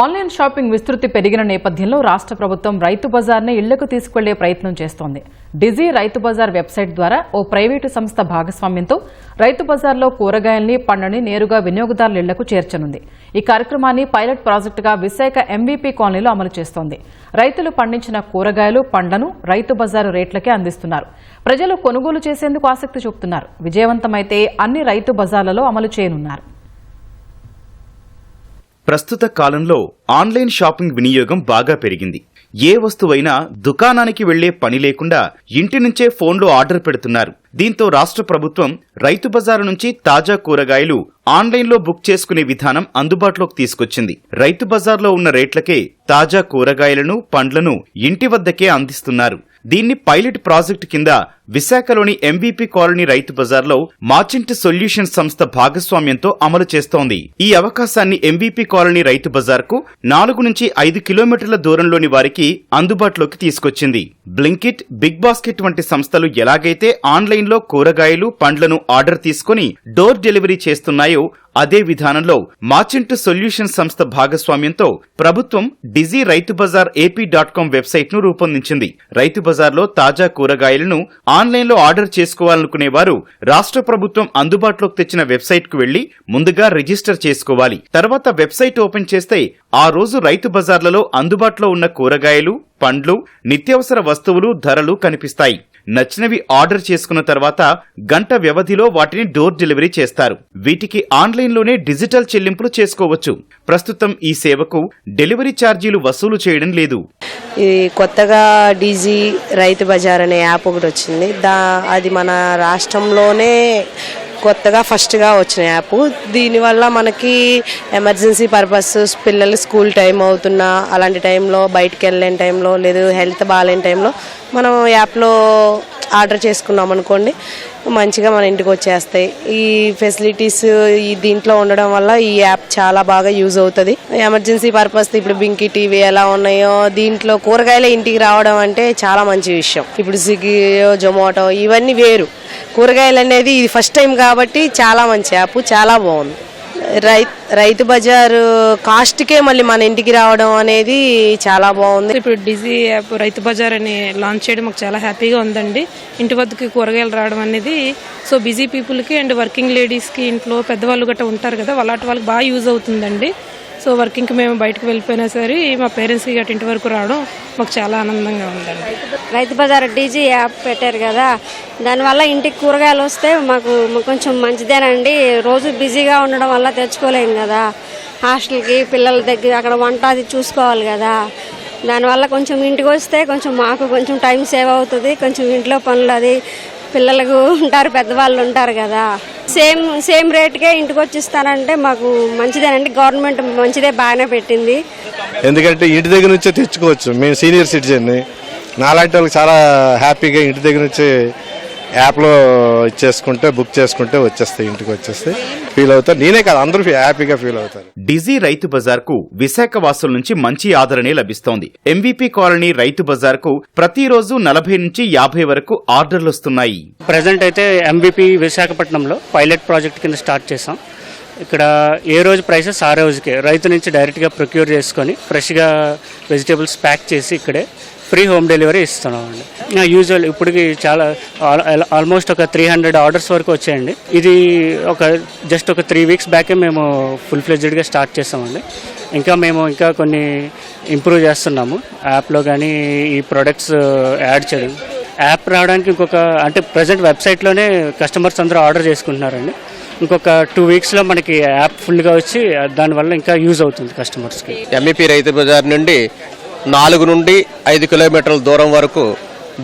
Online shopping విస్తృతి పెరిగిన నేపథ్యంలో రాష్ట్ర ప్రభుత్వం రైతు బజార్ని ఇళ్లకు తీసుకెళ్లే ప్రయత్నం చేస్తోంది. డిజీ రైతు బజార్ వెబ్సైట్ ద్వారా ఓ ప్రైవేటు సంస్థ భాగస్వామ్యంతో రైతు బజార్లో కూరగాయల్ని, పండ్లని నేరుగా వినియోగదారుల ఇళ్లకు చేర్చనుంది. ఈ కార్యక్రమాన్ని పైలట్ ప్రాజెక్టుగా విశాఖ ఎంవీపీ కాలనీలో అమలు చేస్తోంది. రైతులు పండించిన కూరగాయలు, పండ్లను రైతు బజారు రేట్లకే అందిస్తున్నారు. ప్రజలు కొనుగోలు చేసేందుకు ఆసక్తి చూపుతున్నారు. విజయవంతమైతే అన్ని రైతు బజార్లలో అమలు చేయనున్నారు. ప్రస్తుత కాలంలో ఆన్లైన్ షాపింగ్ వినియోగం బాగా పెరిగింది. ఏ వస్తువైనా దుకాణానికి వెళ్లే పని లేకుండా ఇంటి నుంచే ఫోన్లో ఆర్డర్ పెడుతున్నారు. దీంతో రాష్ట్ర ప్రభుత్వం రైతు బజారు నుంచి తాజా కూరగాయలు ఆన్లైన్లో బుక్ చేసుకునే విధానం అందుబాటులోకి తీసుకొచ్చింది. రైతు బజార్లో ఉన్న రేట్లకే తాజా కూరగాయలను, పండ్లను ఇంటి వద్దకే అందిస్తున్నారు. దీన్ని పైలట్ ప్రాజెక్టు కింద విశాఖలోని ఎంవీపీ కాలనీ రైతు బజార్లో మార్చెంట్ సొల్యూషన్ సంస్థ భాగస్వామ్యంతో అమలు చేస్తోంది. ఈ అవకాశాన్ని ఎంవీపీ కాలనీ రైతు బజార్కు 4 నుంచి 5 కిలోమీటర్ల దూరంలోని వారికి అందుబాటులోకి తీసుకొచ్చింది. బ్లింకిట్, బిగ్ బాస్కెట్ వంటి సంస్థలు ఎలాగైతే ఆన్లైన్లో కూరగాయలు, పండ్లను ఆర్డర్ తీసుకుని డోర్ డెలివరీ చేస్తున్నాయో అదే విధానంలో మార్చెంట్ సొల్యూషన్ సంస్థ భాగస్వామ్యంతో ప్రభుత్వం డిజీ రైతు బజార్ AP.com వెబ్సైట్ ను రూపొందించింది. రైతు బజార్లో తాజా కూరగాయలను ఆన్లైన్లో ఆర్డర్ చేసుకోవాలనుకునే వారు రాష్ట్ర ప్రభుత్వం అందుబాటులోకి తెచ్చిన వెబ్సైట్ కు వెళ్లి ముందుగా రిజిస్టర్ చేసుకోవాలి. తర్వాత వెబ్సైట్ ఓపెన్ చేస్తే ఆ రోజు రైతు బజార్లలో అందుబాటులో ఉన్న కూరగాయలు, పండ్లు, నిత్యావసర వస్తువులు ధరలు కనిపిస్తాయి. నచ్చినవి ఆర్డర్ చేసుకున్న తర్వాత గంట వ్యవధిలో వాటిని డోర్ డెలివరీ చేస్తారు. వీటికి ఆన్లైన్లోనే డిజిటల్ చెల్లింపులు చేసుకోవచ్చు. ప్రస్తుతం ఈ సేవకు డెలివరీ ఛార్జీలు వసూలు చేయడం లేదు. ఈ కొత్తగా డీజీ రైతు బజార్ అనే యాప్ ఒకటి వచ్చింది. అది మన రాష్ట్రంలోనే కొత్తగా ఫస్ట్గా వచ్చిన యాప్. దీనివల్ల మనకి ఎమర్జెన్సీ పర్పస్, పిల్లలు స్కూల్ టైం అవుతున్నా అలాంటి టైంలో, బయటికి వెళ్ళలేని టైంలో, లేదు హెల్త్ బాగాలేని టైంలో మనం యాప్లో ఆర్డర్ చేసుకున్నాం అనుకోండి, మంచిగా మన ఇంటికి వచ్చేస్తాయి. ఈ ఫెసిలిటీస్ ఈ దీంట్లో ఉండడం వల్ల ఈ యాప్ చాలా బాగా యూజ్ అవుతుంది. ఎమర్జెన్సీ పర్పస్ ఇప్పుడు బ్లింకిట్ ఇవి ఎలా ఉన్నాయో దీంట్లో కూరగాయలే ఇంటికి రావడం అంటే చాలా మంచి విషయం. ఇప్పుడు స్విగ్గీ, జొమాటో ఇవన్నీ వేరు. కూరగాయలు అనేది ఇది ఫస్ట్ టైం కాబట్టి చాలా మంచి యాప్, చాలా బాగుంది. రైతు బజార్ కాస్ట్కే మళ్ళీ మన ఇంటికి రావడం అనేది చాలా బాగుంది. ఇప్పుడు డిజీ యాప్ రైతు బజార్ అని లాంచ్ చేయడం మాకు చాలా హ్యాపీగా ఉందండి. ఇంటి వద్దకి కూరగాయలు రావడం అనేది సో బిజీ పీపుల్కి అండ్ వర్కింగ్ లేడీస్కి, ఇంట్లో పెద్దవాళ్ళు గట్రా ఉంటారు కదా, అలాంటి వాళ్ళకి బాగా యూజ్ అవుతుందండి. సో వర్కింగ్కి మేము బయటకు వెళ్ళిపోయినా సరే మా పేరెంట్స్కి గట్రా ఇంటి వరకు రావడం మాకు చాలా ఆనందంగా ఉందండి. రైతు బజార్ డీజీ యాప్ పెట్టారు కదా, దానివల్ల ఇంటికి కూరగాయలు వస్తే మాకు కొంచెం మంచిదేనండి. రోజు బిజీగా ఉండడం వల్ల తెచ్చుకోలేము కదా, హాస్టల్కి పిల్లల దగ్గర అక్కడ వంట అది చూసుకోవాలి కదా. దానివల్ల కొంచెం ఇంటికి వస్తే కొంచెం మాకు కొంచెం టైం సేవ్ అవుతుంది. కొంచెం ఇంట్లో పనులు అది పిల్లలకు ఉంటారు, పెద్దవాళ్ళు ఉంటారు కదా. సేమ్ రేట్కే ఇంటికి వచ్చిస్తానంటే మాకు మంచిదేనండి. గవర్నమెంట్ మంచిదే, బాగానే పెట్టింది. ఎందుకంటే ఇంటి దగ్గర నుంచే తెచ్చుకోవచ్చు. మేము సీనియర్ సిటిజన్ని, నాలాంటి వాళ్ళకి చాలా హ్యాపీగా ఇంటి దగ్గర నుంచి యాప్లో ఇచ్చేసుకుంటే, బుక్ చేసుకుంటే వచ్చేస్తాయి, ఇంటికి వచ్చేస్తాయి. ఫీల్ అవుతారు. నేనే కాదు, అందరూ హ్యాపీగా ఫీల్ అవుతారు. డిజీ రైతు బజార్ కు విశాఖ వాసుల నుంచి మంచి ఆదరణే లభిస్తోంది. ఎంవీపీ కాలనీ రైతు బజార్ కు ప్రతిరోజు 40 నుంచి 50 వరకు ఆర్డర్లు వస్తున్నాయి. ప్రజెంట్ అయితే ఎంవీపీ విశాఖపట్నంలో పైలట్ ప్రాజెక్ట్ కింద స్టార్ట్ చేసాం. ఇక్కడ ఏ రోజు ప్రైసెస్ ఆ రోజుకే రైతు నుంచి డైరెక్ట్గా ప్రొక్యూర్ చేసుకొని ఫ్రెష్గా వెజిటేబుల్స్ ప్యాక్ చేసి ఇక్కడే ఫ్రీ హోమ్ డెలివరీ ఇస్తున్నామండి. యూజువల్ ఇప్పటికి చాలా ఆల్మోస్ట్ ఒక 300 ఆర్డర్స్ వరకు వచ్చాయండి. ఇది జస్ట్ ఒక 3 వీక్స్ బ్యాకే మేము ఫుల్ ఫ్లెడ్జ్డ్గా స్టార్ట్ చేస్తామండి. ఇంకా కొన్ని ఇంప్రూవ్ చేస్తున్నాము యాప్లో కానీ ఈ ప్రొడక్ట్స్ యాడ్ చేయడం. యాప్ రావడానికి అంటే ప్రజెంట్ వెబ్సైట్లోనే కస్టమర్స్ అందరూ ఆర్డర్ చేసుకుంటున్నారండి. ఇంకొక 2 వీక్స్లో మనకి యాప్ ఫుల్గా వచ్చి దానివల్ల ఇంకా యూజ్ అవుతుంది కస్టమర్స్కి. ఎంవీపీ రైతు బజార్ నుండి 4 నుండి 5 కిలోమీటర్ల దూరం వరకు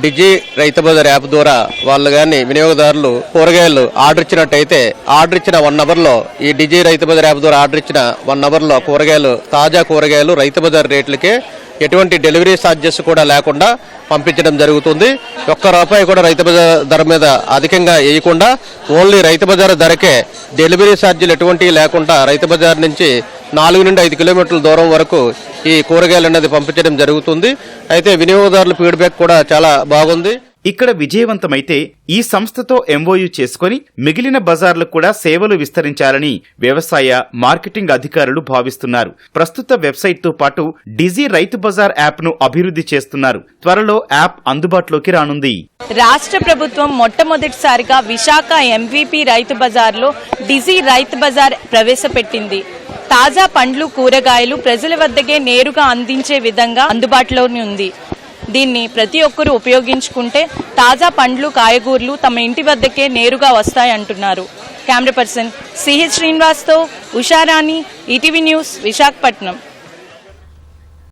డిజీ రైతు బజార్ యాప్ ద్వారా వాళ్ళు కానీ వినియోగదారులు కూరగాయలు ఆర్డర్ ఇచ్చినట్టయితే ఆర్డర్ ఇచ్చిన 1 అవర్లో ఈ డిజీ రైతు బజార్ యాప్ ద్వారా ఆర్డర్ ఇచ్చిన 1 అవర్లో తాజా కూరగాయలు రైతు బజార్ రేట్లకే ఎటువంటి డెలివరీ ఛార్జెస్ కూడా లేకుండా పంపించడం జరుగుతుంది. ₹1 కూడా రైతు బజార్ ధర మీద అధికంగా వేయకుండా ఓన్లీ రైతు బజార్ ధరకే డెలివరీ ఛార్జీలు ఎటువంటివి లేకుండా రైతు బజార్ నుంచి 4 నుండి 5 కిలోమీటర్ల దూరం వరకు ఈ కూరగాయలు అనేది పంపించడం జరుగుతుంది. అయితే వినియోగదారుల ఫీడ్బ్యాక్ కూడా చాలా బాగుంది. ఇక్కడ విజయవంతమైతే ఈ సంస్థతో ఎంఓయూ చేసుకుని మిగిలిన బజార్లకు కూడా సేవలు విస్తరించాలని వ్యవసాయ మార్కెటింగ్ అధికారులు భావిస్తున్నారు. ప్రస్తుత వెబ్సైట్ తో పాటు డిజీ రైతు బజార్ యాప్ ను అభివృద్ధి చేస్తున్నారు. త్వరలో యాప్ అందుబాటులోకి రానుంది. రాష్ట్ర ప్రభుత్వం మొట్టమొదటిసారిగా విశాఖ ఎంవీపీ రైతు బజార్లో డిజీ రైతు బజార్ ప్రవేశపెట్టింది. తాజా పండ్లు కూరగాయలు ప్రజల వద్దకే నేరుగా అందించే విధంగా అందుబాటులోనే ఉంది. దీన్ని ప్రతి ఒక్కరూ ఉపయోగించుకుంటే తాజా పండ్లు కాయగూరలు తమ ఇంటి వద్దకే నేరుగా వస్తాయంటున్నారు. కెమెరా పర్సన్ సిహెచ్ శ్రీనివాస్తో ఉషారాణి, ఈటీవీ న్యూస్, విశాఖపట్నం.